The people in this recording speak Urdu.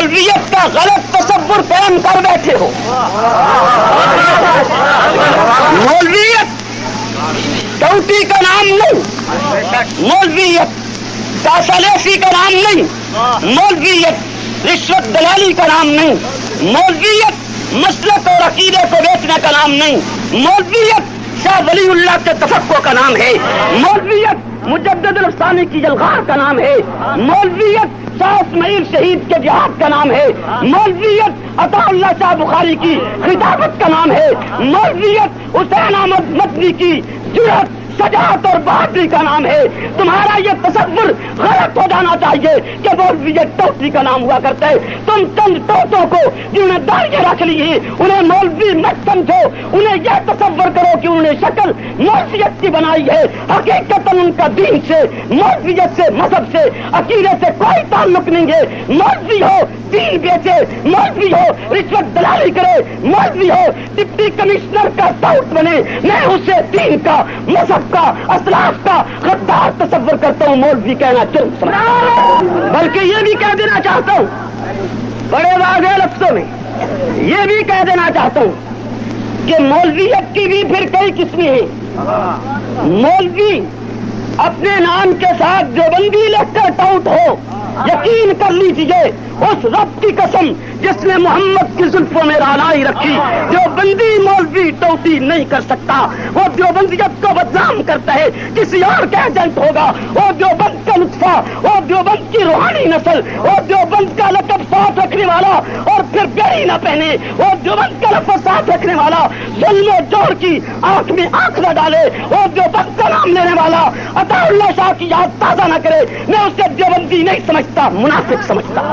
مولویت کا غلط تصور قائم کر بیٹھے ہو. مولویت ٹوٹی کا نام نہیں, مولویت ساسالیسی کا نام نہیں, مولویت رشوت دلالی کا نام نہیں, مولویت مسلک اور عقیدے کو بیچنے کا نام نہیں, مولویت شاہ ولی اللہ کے تفقع کا نام ہے, مولویت مجدد الافسانی کی جلغار کا نام ہے, مولویت شاہ اسماعیل شہید کے جہاد کا نام ہے, مولویت عطا اللہ شاہ بخاری کی خطابت کا نام ہے, مولویت حسین احمد مدنی کی جرأت شجاعت اور بہادری کا نام ہے. تمہارا یہ تصور غلط ہو جانا چاہیے کہ مولویت ٹوٹی کا نام ہوا کرتا ہے. تم چند ٹوٹوں کو جنہوں نے داڑھیاں رکھ لی ہیں انہیں مولوی مت سمجھو, انہیں یہ تصور کرو کہ انہوں نے شکل مولویت کی بنائی ہے. حقیقت ان کا دین سے, مولویت سے, مذہب سے, عقیدے سے کوئی تعلق نہیں ہے. مولوی ہو دین بیچے, مولوی ہو رشوت دلالی کرے, مولوی ہو ڈپٹی کمشنر کا ٹاؤٹ بنے, میں اسے دین کا, مذہب کا, اسلاف کا غدار تصور کرتا ہوں. مولوی کہنا جرم سمجھتا, بلکہ یہ بھی کہہ دینا چاہتا ہوں بڑے واضح لفظوں میں, یہ بھی کہہ دینا چاہتا ہوں کہ مولویت کی بھی پھر کئی قسمیں ہیں. مولوی اپنے نام کے ساتھ دیوبندی لکھ کر ٹاؤٹ ہو, یقین کر لیجیے اس رب کی قسم جس نے محمد کی زلفوں میں رعنائی رکھی, دیوبندی مولوی ٹوٹی نہیں کر سکتا. وہ دیوبندیت کو بدنام کرتا ہے, کسی اور کا ایجنٹ ہوگا. وہ دیوبند کا نطفہ, وہ دیوبند کی روحانی نسل, وہ دیوبند کا لقب ساتھ رکھنے والا اور پھر بیڑی نہ پہنے, وہ دیوبند کا لفظ ساتھ رکھنے والا ظلم و جور کی آنکھ میں آنکھ نہ ڈالے, وہ دیوبند کا نام لینے والا عطا اللہ شاہ کی یاد تازہ نہ کرے, میں اسے دیوبندی نہیں سمجھتا, منافق سمجھتا.